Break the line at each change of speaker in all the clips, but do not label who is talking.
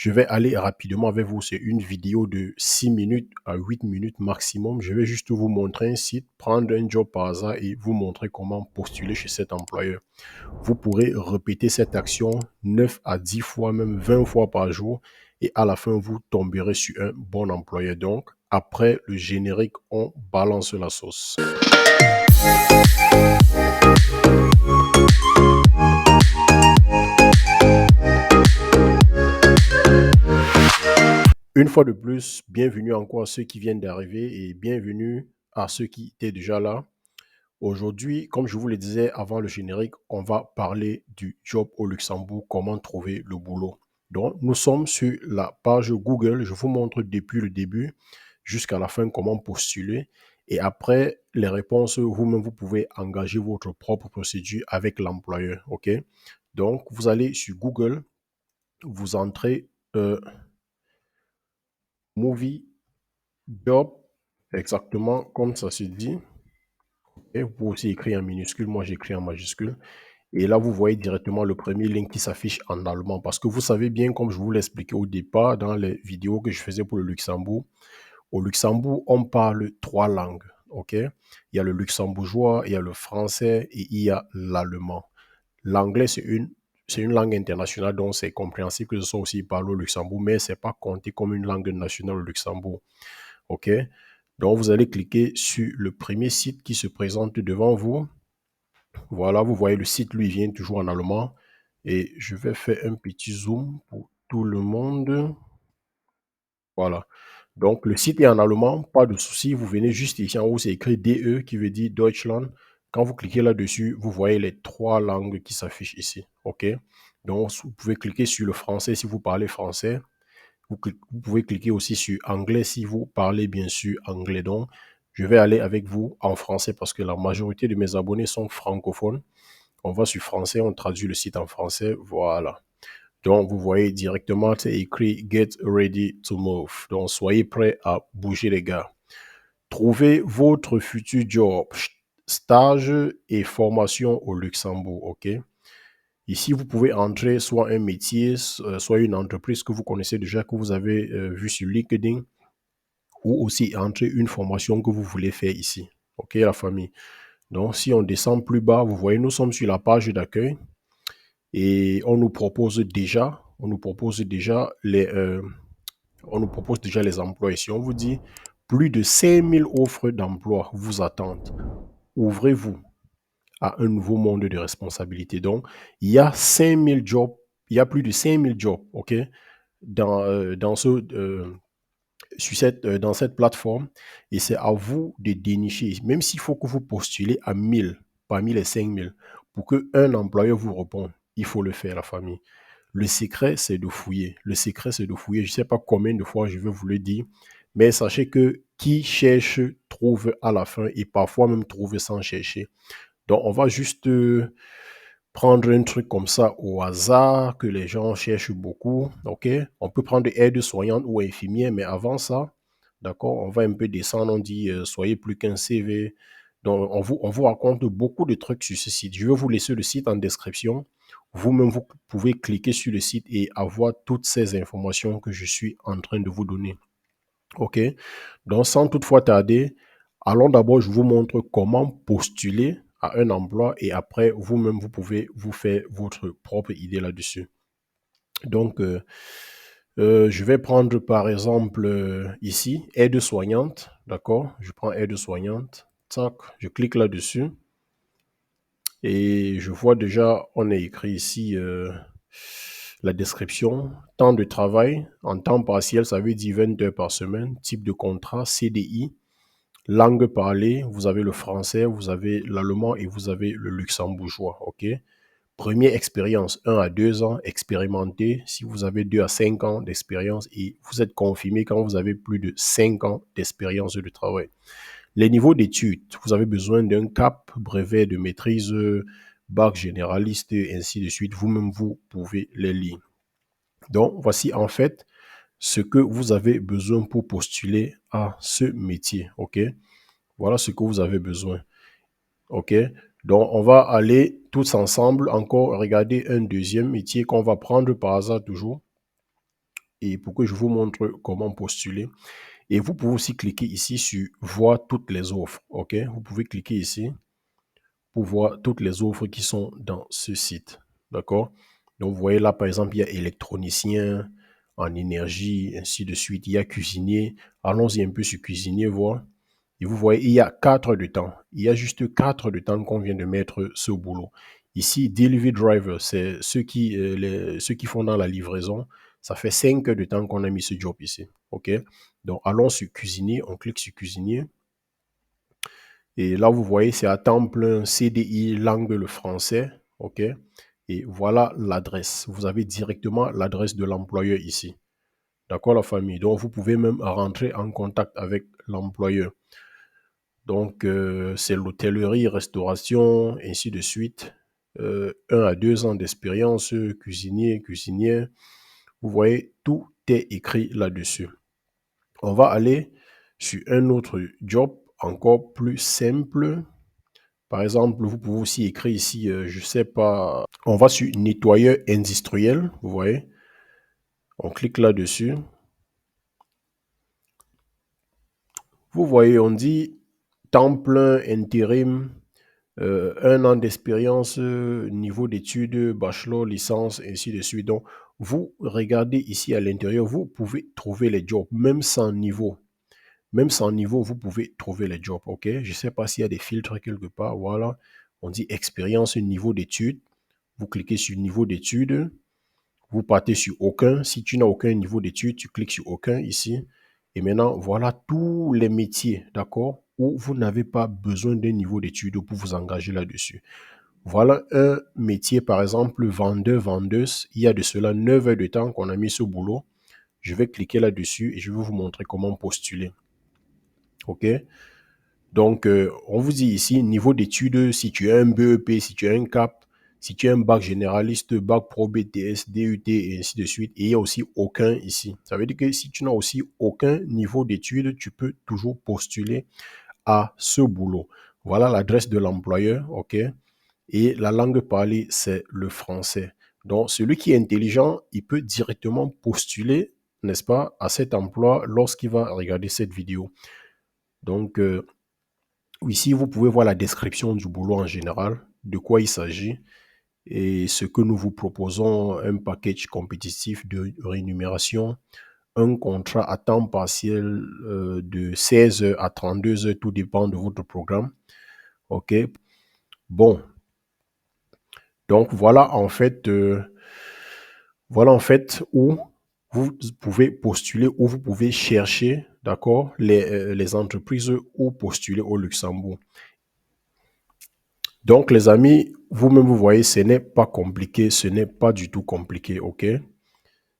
Je vais aller rapidement avec vous. C'est une vidéo de 6 minutes à 8 minutes maximum. Je vais juste vous montrer un site, prendre un job par hasard et vous montrer comment postuler chez cet employeur. Vous pourrez répéter cette action 9 à 10 fois, même 20 fois par jour. Et à la fin, vous tomberez sur un bon employeur. Donc, après le générique, on balance la sauce. Une fois de plus, bienvenue encore à ceux qui viennent d'arriver et bienvenue à ceux qui étaient déjà là. Aujourd'hui, comme je vous le disais avant le générique, on va parler du job au Luxembourg, comment trouver le boulot. Donc, nous sommes sur la page Google. Je vous montre depuis le début jusqu'à la fin comment postuler. Et après les réponses, vous-même, vous pouvez engager votre propre procédure avec l'employeur. OK? Donc, vous allez sur Google, vous entrez Movie Job, exactement comme ça se dit. Et vous pouvez aussi écrire en minuscule. Moi, j'écris en majuscule. Et là, vous voyez directement le premier lien qui s'affiche en allemand. Parce que vous savez bien, comme je vous l'expliquais au départ dans les vidéos que je faisais pour le Luxembourg, au Luxembourg, on parle 3 langues. OK? Il y a le luxembourgeois, il y a le français et il y a l'allemand. L'anglais, c'est une langue internationale, donc c'est compréhensible que ce soit aussi parlé au Luxembourg, mais ce n'est pas compté comme une langue nationale au Luxembourg. OK? Donc, vous allez cliquer sur le premier site qui se présente devant vous. Voilà, vous voyez, le site, lui, vient toujours en allemand. Et je vais faire un petit zoom pour tout le monde. Voilà. Donc, le site est en allemand, pas de souci. Vous venez juste ici en haut, c'est écrit DE qui veut dire Deutschland. Quand vous cliquez là-dessus, vous voyez les 3 langues qui s'affichent ici. OK? Donc, vous pouvez cliquer sur le français si vous parlez français. Vous pouvez cliquer aussi sur anglais si vous parlez bien sûr anglais. Donc, je vais aller avec vous en français parce que la majorité de mes abonnés sont francophones. On va sur français, on traduit le site en français. Voilà. Donc, vous voyez directement, c'est écrit Get ready to move. Donc, soyez prêts à bouger, les gars. Trouvez votre futur job, stage et formation au Luxembourg. OK? Ici, vous pouvez entrer soit un métier, soit une entreprise que vous connaissez déjà, que vous avez vu sur LinkedIn, ou aussi entrer une formation que vous voulez faire ici. OK, la famille? Donc, si on descend plus bas, vous voyez, nous sommes sur la page d'accueil et on nous propose déjà les emplois. Ici, on vous dit plus de 5000 offres d'emploi vous attendent. Ouvrez-vous à un nouveau monde de responsabilité. Donc, il y a 5000 jobs, il y a plus de 5000 jobs, OK, dans dans cette plateforme. Et c'est à vous de dénicher, même s'il faut que vous postulez à 1000 parmi les 5000 pour qu'un employeur vous réponde. Il faut le faire, la famille. Le secret, c'est de fouiller. Le secret, c'est de fouiller. Je ne sais pas combien de fois je vais vous le dire, mais sachez que qui cherche trouve à la fin et parfois même trouve sans chercher. Donc, on va juste prendre un truc comme ça au hasard que les gens cherchent beaucoup. OK? On peut prendre aide-soignante ou infirmière, mais avant ça, d'accord, on va un peu descendre. On dit soyez plus qu'un CV. Donc, on vous raconte beaucoup de trucs sur ce site. Je vais vous laisser le site en description. Vous-même, vous pouvez cliquer sur le site et avoir toutes ces informations que je suis en train de vous donner. OK? Donc, sans toutefois tarder, allons d'abord, je vous montre comment postuler à un emploi et après, vous-même, vous pouvez vous faire votre propre idée là-dessus. Donc, je vais prendre par exemple ici, aide-soignante, d'accord? Je prends aide-soignante, tac, je clique là-dessus et je vois déjà, on est écrit ici la description, temps de travail, en temps partiel, ça veut dire 20 heures par semaine, type de contrat, CDI, langue parlée, vous avez le français, vous avez l'allemand et vous avez le luxembourgeois, OK? Première expérience, 1 à 2 ans, expérimenté, si vous avez 2 à 5 ans d'expérience et vous êtes confirmé quand vous avez plus de 5 ans d'expérience de travail. Les niveaux d'études, vous avez besoin d'un CAP, brevet de maîtrise, bac généraliste, ainsi de suite. Vous-même, vous pouvez les lire. Donc, voici en fait ce que vous avez besoin pour postuler à ce métier, OK? Voilà ce que vous avez besoin, OK? Donc, on va aller tous ensemble encore regarder un deuxième métier qu'on va prendre par hasard toujours. et pour que je vous montre comment postuler. Et vous pouvez aussi cliquer ici sur voir toutes les offres. OK? Vous pouvez cliquer ici pour voir toutes les offres qui sont dans ce site. D'accord? Donc, vous voyez là, par exemple, il y a électronicien en énergie, ainsi de suite. Il y a cuisinier. Allons-y un peu sur cuisinier, voir. Et vous voyez, il y a 4 de temps. Il y a juste 4 de temps qu'on vient de mettre ce boulot. Ici, delivery driver, c'est ceux qui font dans la livraison. Ça fait 5 heures de temps qu'on a mis ce job ici. OK? Donc, allons sur cuisinier. On clique sur cuisinier. Et là, vous voyez, c'est à temps plein CDI, langue le français. OK? Et voilà l'adresse. Vous avez directement l'adresse de l'employeur ici. D'accord, la famille? Donc, vous pouvez même rentrer en contact avec l'employeur. Donc, c'est l'hôtellerie, restauration, ainsi de suite. 1 à 2 ans d'expérience, cuisinier, cuisinière. Vous voyez, tout est écrit là-dessus. On va aller sur un autre job encore plus simple. Par exemple, vous pouvez aussi écrire ici, je sais pas, on va sur nettoyeur industriel, vous voyez. On clique là-dessus. Vous voyez, on dit temps plein, intérim, 1 an d'expérience, niveau d'études, bachelor, licence, ainsi de suite. Donc, vous regardez ici à l'intérieur, vous pouvez trouver les jobs, même sans niveau. Même sans niveau, vous pouvez trouver les jobs, ok? Je ne sais pas s'il y a des filtres quelque part, voilà. On dit expérience, niveau d'études. Vous cliquez sur niveau d'études. Vous partez sur aucun. Si tu n'as aucun niveau d'études, tu cliques sur aucun ici. Et maintenant, voilà tous les métiers, d'accord, où vous n'avez pas besoin d'un niveau d'études pour vous engager là-dessus. Voilà un métier, par exemple, vendeur, vendeuse. Il y a de cela 9 heures de temps qu'on a mis ce boulot. Je vais cliquer là-dessus et je vais vous montrer comment postuler. OK? Donc, on vous dit ici, niveau d'études, si tu as un BEP, si tu as un CAP, si tu as un bac généraliste, bac pro BTS, DUT et ainsi de suite. Et il n'y a aussi aucun ici. Ça veut dire que si tu n'as aussi aucun niveau d'études, tu peux toujours postuler à ce boulot. Voilà l'adresse de l'employeur, OK? Et la langue parlée, c'est le français. Donc, celui qui est intelligent, il peut directement postuler, n'est-ce pas, à cet emploi lorsqu'il va regarder cette vidéo. Donc, ici, vous pouvez voir la description du boulot en général, de quoi il s'agit et ce que nous vous proposons, un package compétitif de rémunération, un contrat à temps partiel de 16 heures à 32 heures, tout dépend de votre programme. OK. Bon, donc voilà en fait où vous pouvez postuler, où vous pouvez chercher, d'accord, les entreprises où postuler au Luxembourg. Donc, les amis, vous-même, vous voyez, ce n'est pas compliqué, ce n'est pas du tout compliqué, OK?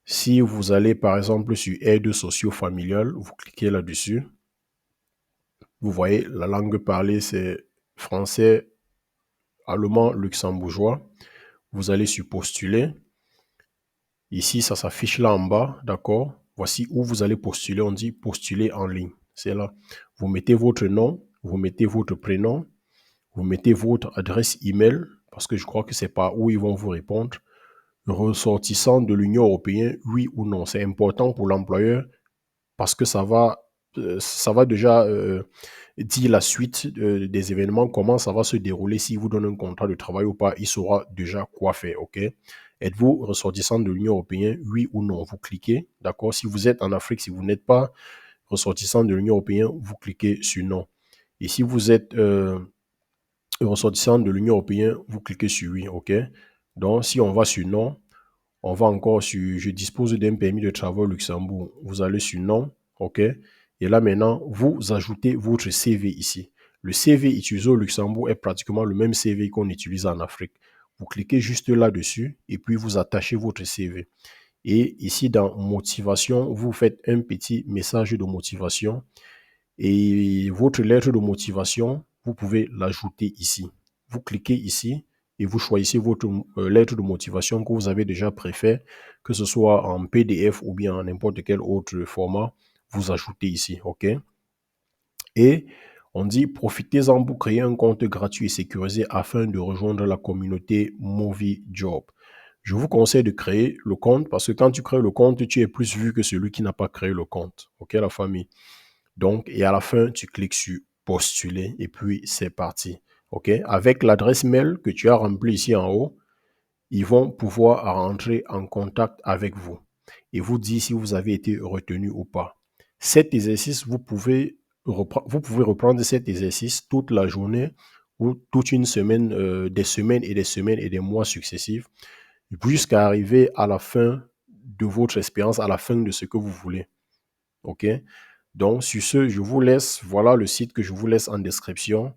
Si vous allez, par exemple, sur aide socio-familiale, vous cliquez là-dessus. Vous voyez, la langue parlée, c'est français, allemand, luxembourgeois. Vous allez sur postuler. Ici, ça s'affiche là en bas, d'accord? Voici où vous allez postuler. On dit postuler en ligne. C'est là. Vous mettez votre nom, vous mettez votre prénom, vous mettez votre adresse email, parce que je crois que c'est par où ils vont vous répondre. Ressortissant de l'Union européenne, oui ou non. C'est important pour l'employeur parce que ça va déjà dire la suite des événements, comment ça va se dérouler, s'il vous donne un contrat de travail ou pas, il saura déjà quoi faire, ok? Êtes-vous ressortissant de l'Union européenne, oui ou non? Vous cliquez, d'accord? Si vous êtes en Afrique, si vous n'êtes pas ressortissant de l'Union européenne, vous cliquez sur non. Et si vous êtes ressortissant de l'Union européenne, vous cliquez sur oui, ok? Donc, si on va sur non, on va encore sur je dispose d'un permis de travail au Luxembourg. Vous allez sur non, ok? Et là maintenant, vous ajoutez votre CV ici. Le CV utilisé au Luxembourg est pratiquement le même CV qu'on utilise en Afrique. Vous cliquez juste là-dessus et puis vous attachez votre CV. Et ici dans motivation, vous faites un petit message de motivation et votre lettre de motivation, vous pouvez l'ajouter ici. Vous cliquez ici et vous choisissez votre lettre de motivation que vous avez déjà préférée, que ce soit en PDF ou bien en n'importe quel autre format. Vous ajoutez ici, OK? Et on dit profitez-en pour créer un compte gratuit et sécurisé afin de rejoindre la communauté Movie Job. Je vous conseille de créer le compte parce que quand tu crées le compte, tu es plus vu que celui qui n'a pas créé le compte. OK, la famille? Donc, et à la fin, tu cliques sur postuler et puis c'est parti. OK? Avec l'adresse mail que tu as remplie ici en haut, ils vont pouvoir rentrer en contact avec vous et vous dire si vous avez été retenu ou pas. Cet exercice, vous pouvez reprendre cet exercice toute la journée ou toute une semaine, des semaines et des semaines et des mois successifs jusqu'à arriver à la fin de votre expérience, à la fin de ce que vous voulez. OK? Donc, sur ce, je vous laisse. Voilà le site que je vous laisse en description.